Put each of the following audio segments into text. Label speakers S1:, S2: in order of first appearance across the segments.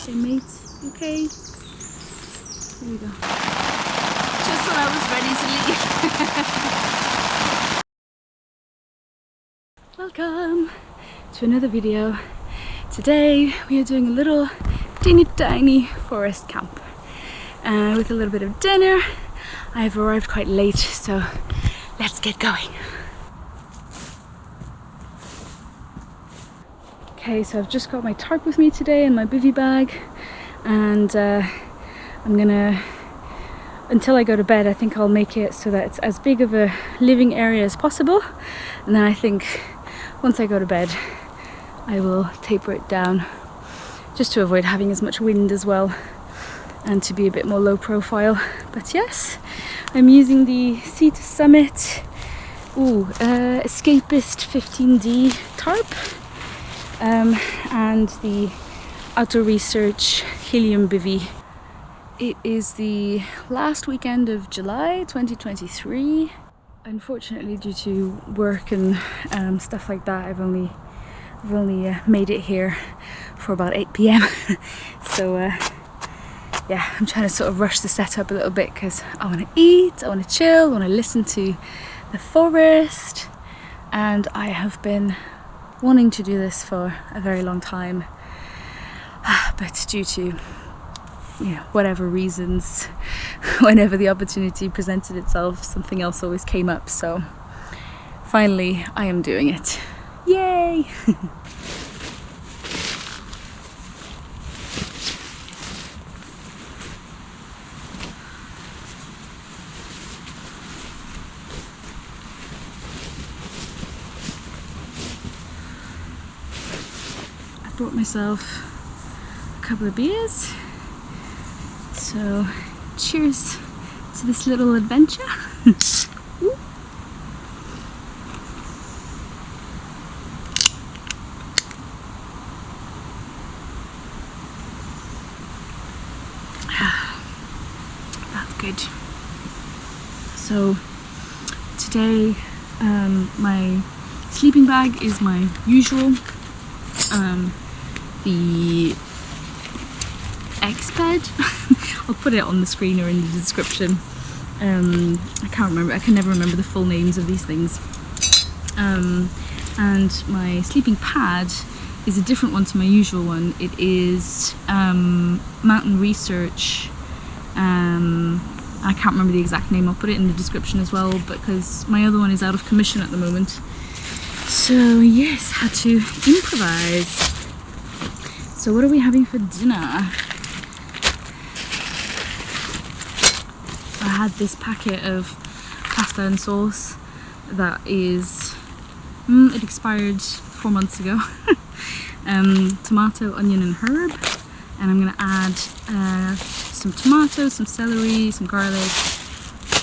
S1: Hey mates, okay? Here we go. Just when I was ready to leave. Welcome to another video. Today we are doing a little teeny tiny forest camp with a little bit of dinner. I've arrived quite late, so let's get going. Okay, so I've just got my tarp with me today and my bivvy bag, and I'm gonna, until I go to bed, I think I'll make it so that it's as big of a living area as possible, and then I think once I go to bed I will taper it down just to avoid having as much wind as well and to be a bit more low profile. But yes, I'm using the Sea to Summit Escapist 15D tarp and the Research Helium bivvy. It is the last weekend of July 2023. Unfortunately, due to work and stuff like that, I've only made it here for about 8 p.m. So yeah, I'm trying to sort of rush the setup a little bit because I want to eat, I want to chill, I want to listen to the forest, and I have been wanting to do this for a very long time, but due to whatever reasons, whenever the opportunity presented itself, something else always came up. So finally I am doing it. Yay! I brought myself a couple of beers. So, cheers to this little adventure. That's good. So, today my sleeping bag is my usual. The Exped. I'll put it on the screen or in the description. I can't remember, I can never remember the full names of these things. And my sleeping pad is a different one to my usual one. It is Mountain Research. I can't remember the exact name, I'll put it in the description as well, because my other one is out of commission at the moment. So yes, had to improvise. So what are we having for dinner? I had this packet of pasta and sauce that is, it expired 4 months ago. Tomato, onion and herb, and I'm going to add some tomatoes, some celery, some garlic,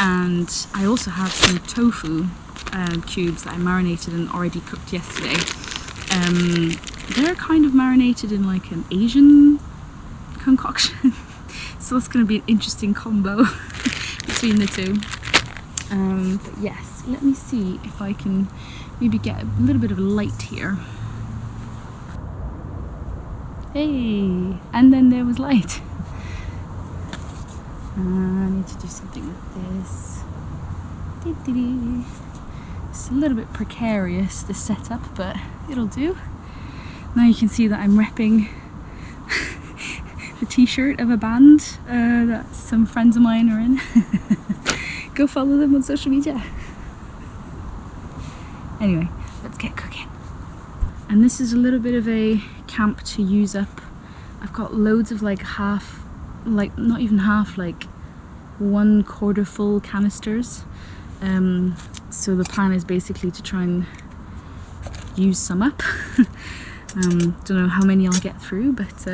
S1: and I also have some tofu cubes that I marinated and already cooked yesterday. They're kind of marinated in like an Asian concoction, so that's going to be an interesting combo between the two. But yes, let me see if I can maybe get a little bit of light here. Hey, and then there was light. I need to do something with this. It's a little bit precarious, this setup, but it'll do. Now you can see that I'm repping the t-shirt of a band that some friends of mine are in. Go follow them on social media. Anyway, let's get cooking. And this is a little bit of a camp to use up. I've got loads of like not even half, like 1/4 full canisters. So the plan is basically to try and use some up. Don't know how many I'll get through, but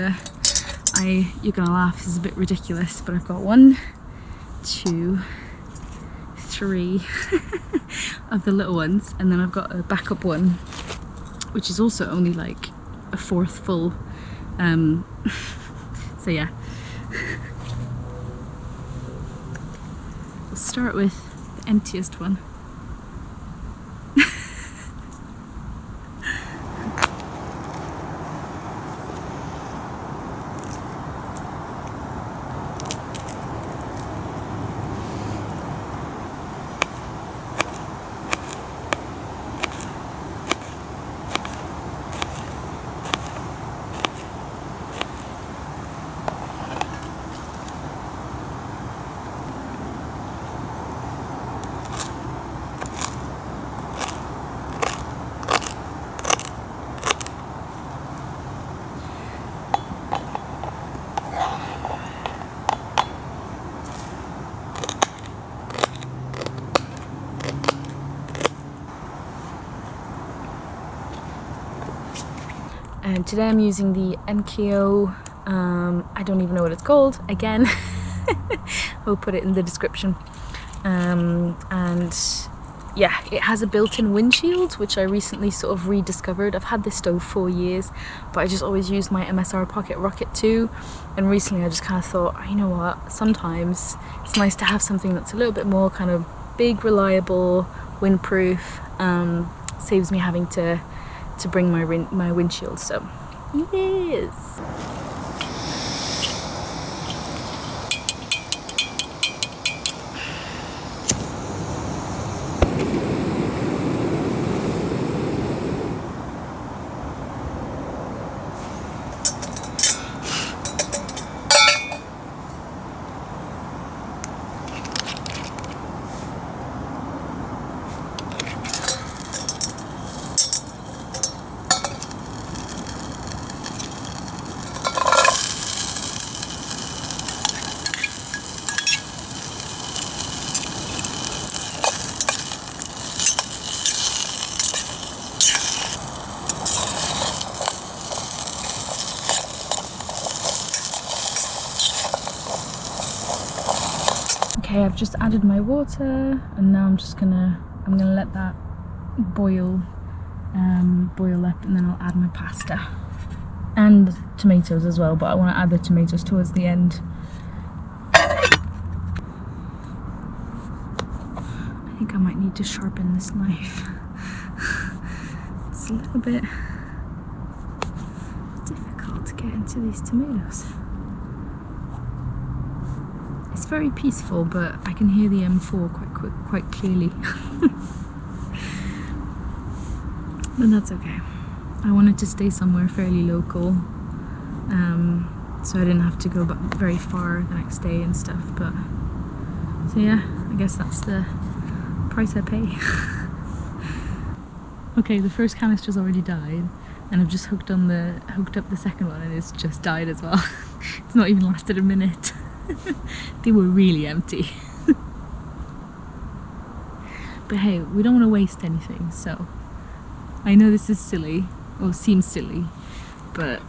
S1: you're gonna laugh, this is a bit ridiculous, but I've got 1, 2, 3 of the little ones, and then I've got a backup one which is also only like 1/4 full. So yeah, we'll start with the emptiest one. And today I'm using the NKO, I don't even know what it's called, again. I'll put it in the description. And yeah, it has a built-in windshield, which I recently sort of rediscovered. I've had this stove 4 years, but I just always used my MSR Pocket Rocket 2, and recently I just kind of thought, oh, you know what, sometimes it's nice to have something that's a little bit more kind of big, reliable, windproof, saves me having to bring my windshield, so yes. Okay, I've just added my water, and now I'm gonna let that boil up, and then I'll add my pasta and tomatoes as well, but I want to add the tomatoes towards the end. I think I might need to sharpen this knife. It's a little bit difficult to get into these tomatoes. It's very peaceful, but I can hear the M4 quite clearly. But that's okay. I wanted to stay somewhere fairly local, so I didn't have to go very far the next day and stuff. But so yeah, I guess that's the price I pay. Okay, the first canister's already died, and I've just hooked up the second one, and it's just died as well. It's not even lasted a minute. They were really empty. But hey, we don't want to waste anything, so I know this is silly, or seems silly, but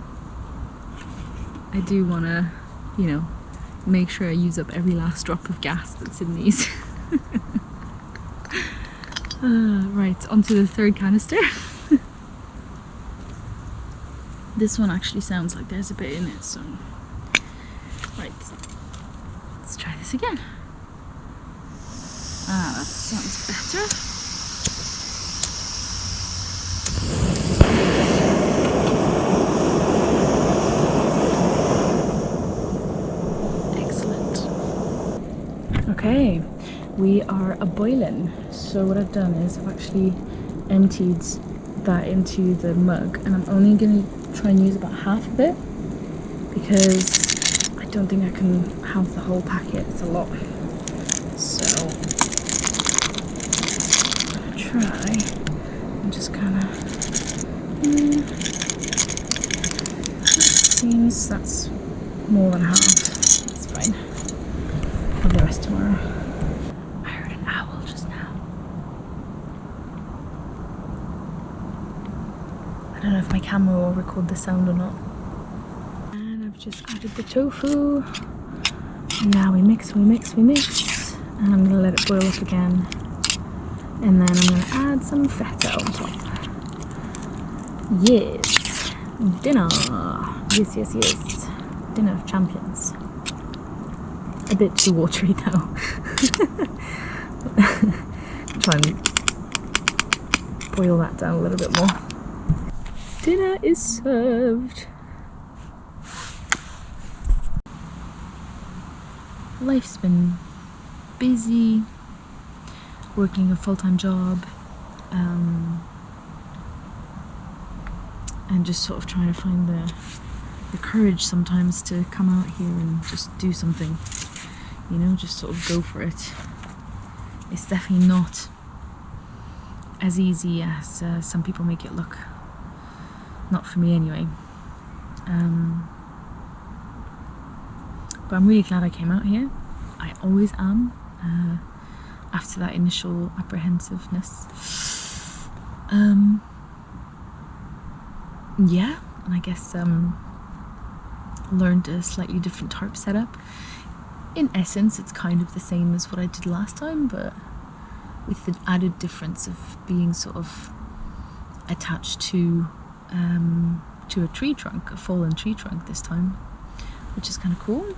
S1: I do want to, you know, make sure I use up every last drop of gas that's in these. Right, onto the third canister. This one actually sounds like there's a bit in it, so right. Let's try this again. Ah, that sounds better. Excellent. Okay, we are a-boiling. So what I've done is I've actually emptied that into the mug, and I'm only going to try and use about half of it, because I don't think I can have the whole packet, it's a lot. So I'm gonna try and just kind of seems that's more than half. That's fine. I'll have the rest tomorrow. I heard an owl just now. I don't know if my camera will record the sound or not. Just added the tofu, and now we mix, and I'm going to let it boil up again, and then I'm going to add some feta on top. Yes, dinner, yes, dinner of champions. A bit too watery though. Try and boil that down a little bit more. Dinner is served. Life's been busy, working a full-time job, and just sort of trying to find the courage sometimes to come out here and just do something, you know, just sort of go for it. It's definitely not as easy as some people make it look. Not for me anyway. But I'm really glad I came out here. I always am, after that initial apprehensiveness. Yeah,
S2: and I guess learned a slightly different tarp setup. In essence, it's kind of the same as what I did last time, but with the added difference of being sort of attached to a tree trunk, a fallen tree trunk this time, which is kind of cool.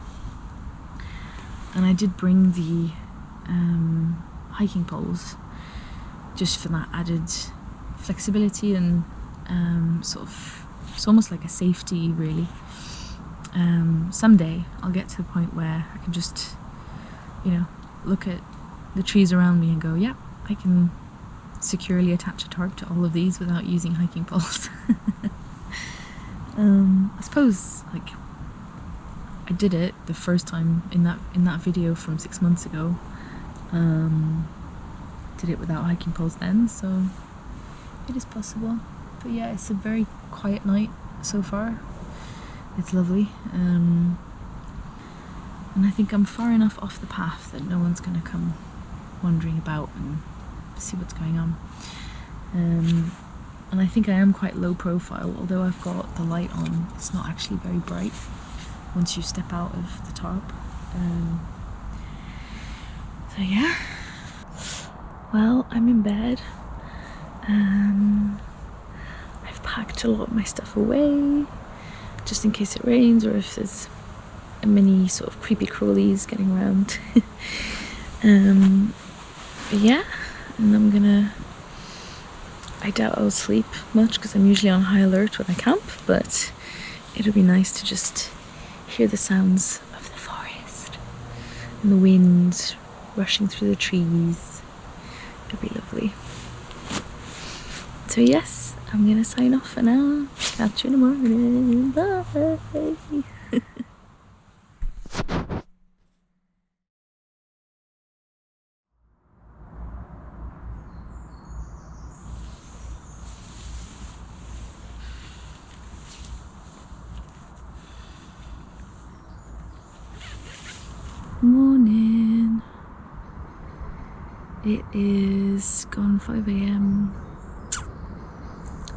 S2: And I did bring the hiking poles just for that added flexibility and sort of, it's almost like a safety really. Someday I'll get to the point where I can just, you know, look at the trees around me and go, yeah, I can securely attach a tarp to all of these without using hiking poles. I suppose, like, I did it the first time in that video from 6 months ago. Did it without hiking poles then, so it is possible. But yeah, it's a very quiet night so far. It's lovely, and I think I'm far enough off the path that no one's going to come wandering about and see what's going on. And I think I am quite low profile, although I've got the light on. It's not actually very bright once you step out of the tarp. So yeah. Well, I'm in bed. I've packed a lot of my stuff away, just in case it rains or if there's a mini sort of creepy crawlies getting around. But yeah, and I doubt I'll sleep much because I'm usually on high alert when I camp, but it'll be nice to just hear the sounds of the forest and the wind rushing through the trees. It'll be lovely. So yes, I'm gonna sign off for now. Catch you in the morning. Bye. Morning. It is gone 5 AM.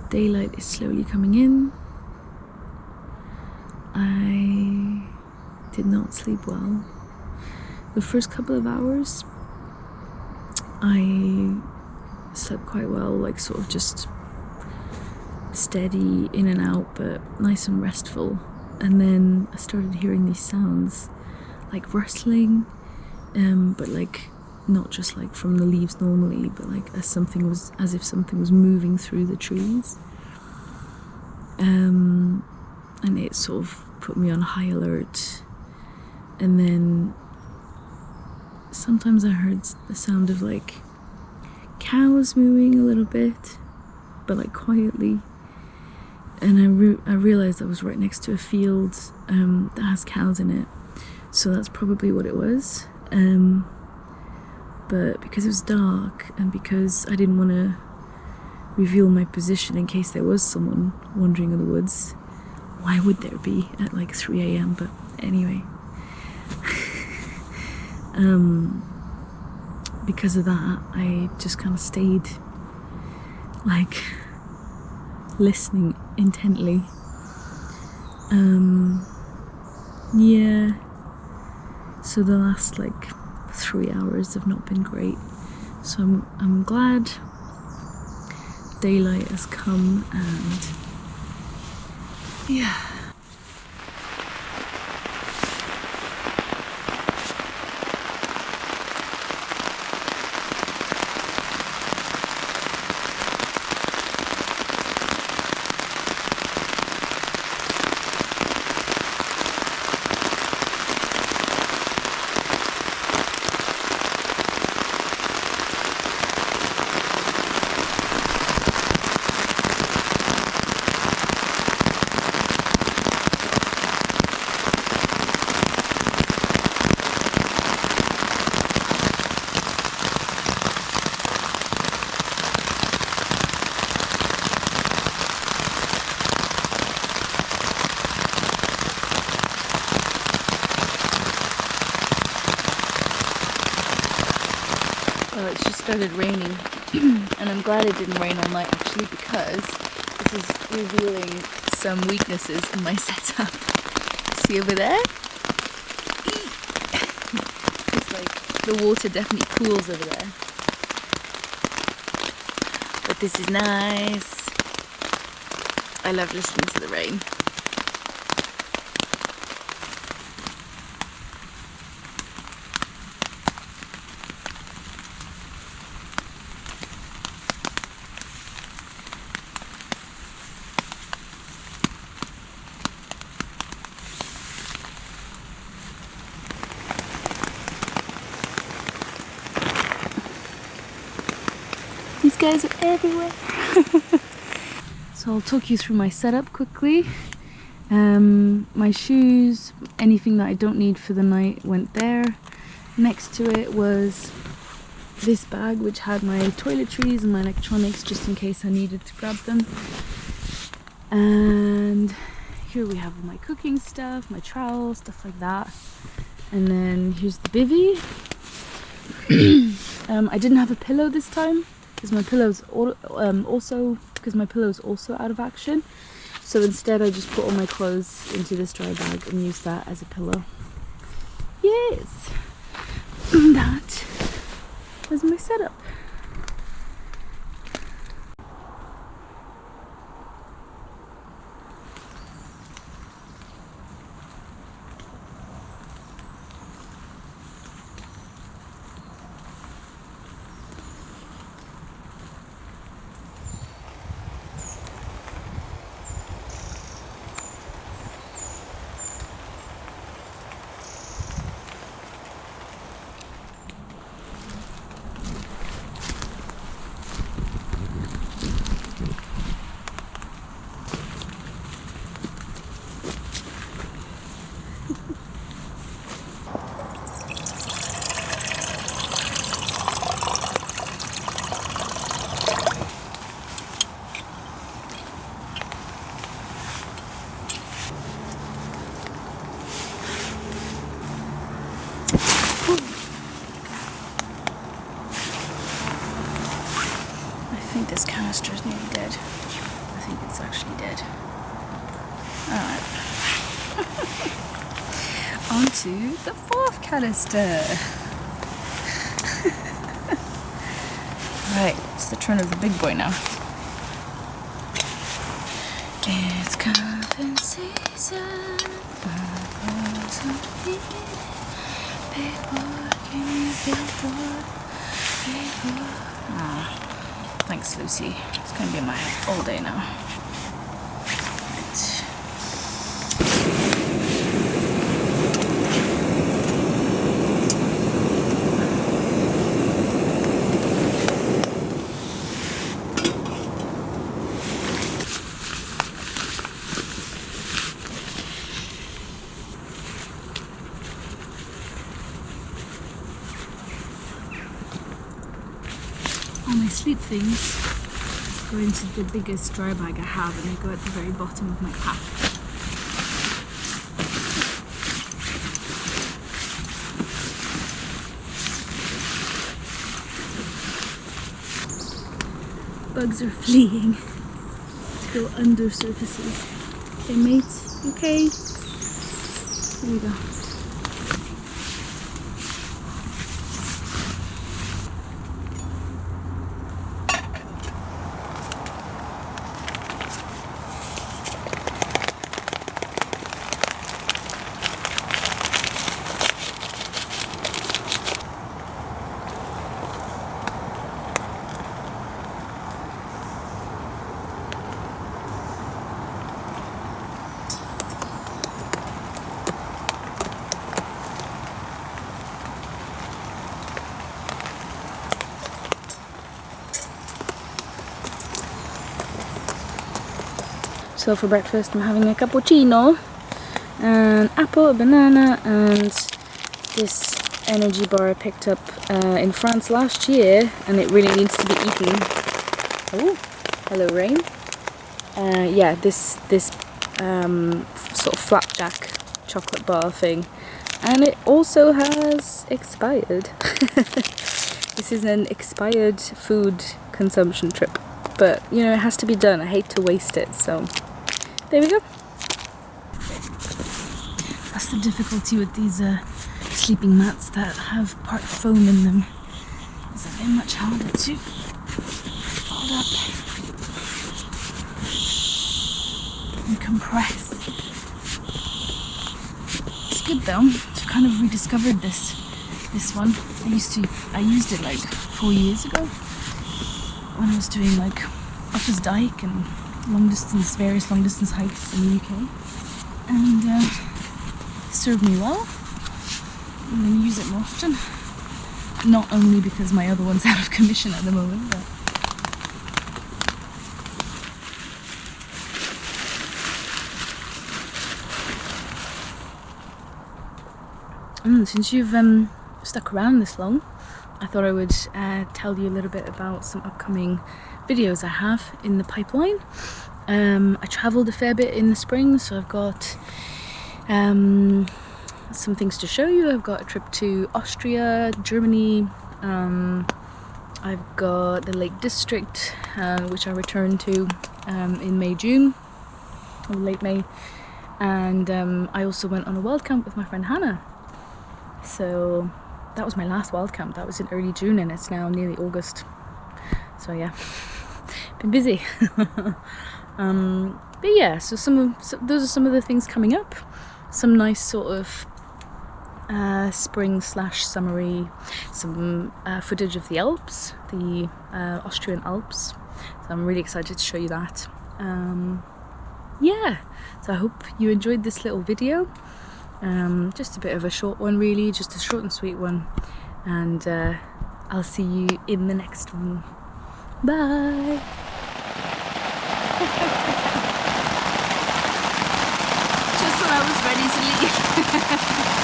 S2: Daylight is slowly coming in. I did not sleep well. The first couple of hours I slept quite well, like sort of just steady in and out, but nice and restful. And then I started hearing these sounds like rustling, but like not just like from the leaves normally, but like as if something was moving through the trees. And it sort of put me on high alert. And then sometimes I heard the sound of like cows mooing a little bit, but like quietly. And I realized I was right next to a field that has cows in it, so that's probably what it was. But because it was dark and because I didn't want to reveal my position in case there was someone wandering in the woods, why would there be at like 3 AM? But anyway, because of that, I just kind of stayed like listening intently. Yeah, so the last like 3 hours have not been great, so I'm glad daylight has come. And yeah, well, it's just started raining and I'm glad it didn't rain all night actually, because the This is revealing some weaknesses in my setup. See over there? It's like the water definitely pools over there. But this is nice. I love listening to the rain. These guys are everywhere. So I'll talk you through my setup quickly. My shoes, anything that I don't need for the night went there. Next to it was this bag which had my toiletries and my electronics just in case I needed to grab them. And here we have my cooking stuff, my trowels, stuff like that. And then here's the bivvy. I didn't have a pillow this time because my pillow's also out of action. So instead I just put all my clothes into this dry bag and use that as a pillow. Yes! That was my setup. I think this canister is nearly dead. I think it's actually dead. Alright. On to the fourth canister. Right, it's the turn of the big boy now. It's cuffing season. Thanks, Lucy. It's going to be in my head all day now. Right. All my sleep things go into the biggest dry bag I have, and they go at the very bottom of my pack. Bugs are fleeing to go under surfaces. Okay, mates, you okay? There we go. So for breakfast I'm having a cappuccino, an apple, a banana, and this energy bar I picked up in France last year, and it really needs to be eaten. Oh, hello rain. Yeah, this sort of flapjack chocolate bar thing, and it also has expired. This is an expired food consumption trip.
S1: but you know, it has to be done. I hate to waste it, so there we go.
S2: That's the difficulty with these sleeping mats that have part foam in them. Is that they're much harder to fold up and compress. It's good though. I've kind of rediscovered this one. I used it like 4 years ago when I was doing like Uppers Dyke and various long distance hikes in the UK, and it served me well. I'm going to use it more often, not only because my other one's out of commission at the moment, but since you've stuck around this long, I thought I would tell you a little bit about some upcoming videos I have in the pipeline. I travelled a fair bit in the spring, so I've got some things to show you. I've got a trip to Austria, Germany. I've got the Lake District, which I returned to in May, June, or late May. And I also went on a wild camp with my friend Hannah. So that was my last wild camp. That was in early June, and it's now nearly August. So yeah, been busy. But yeah, so those are some of the things coming up. Some nice sort of spring/summery, some footage of the Alps, the Austrian Alps. So I'm really excited to show you that. Yeah, so I hope you enjoyed this little video. Just a bit of a short one really, just a short and sweet one, and I'll see you in the next one. Bye! Just when I was ready to leave.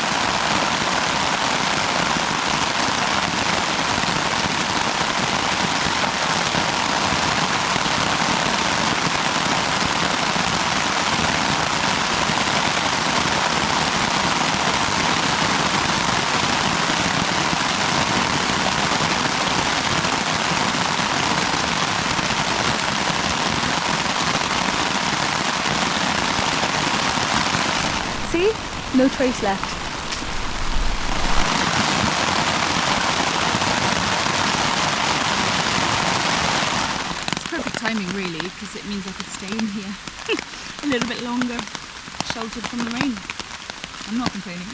S2: See? No trace left. It's perfect timing really, because it means I could stay in here a little bit longer, sheltered from the rain. I'm not complaining.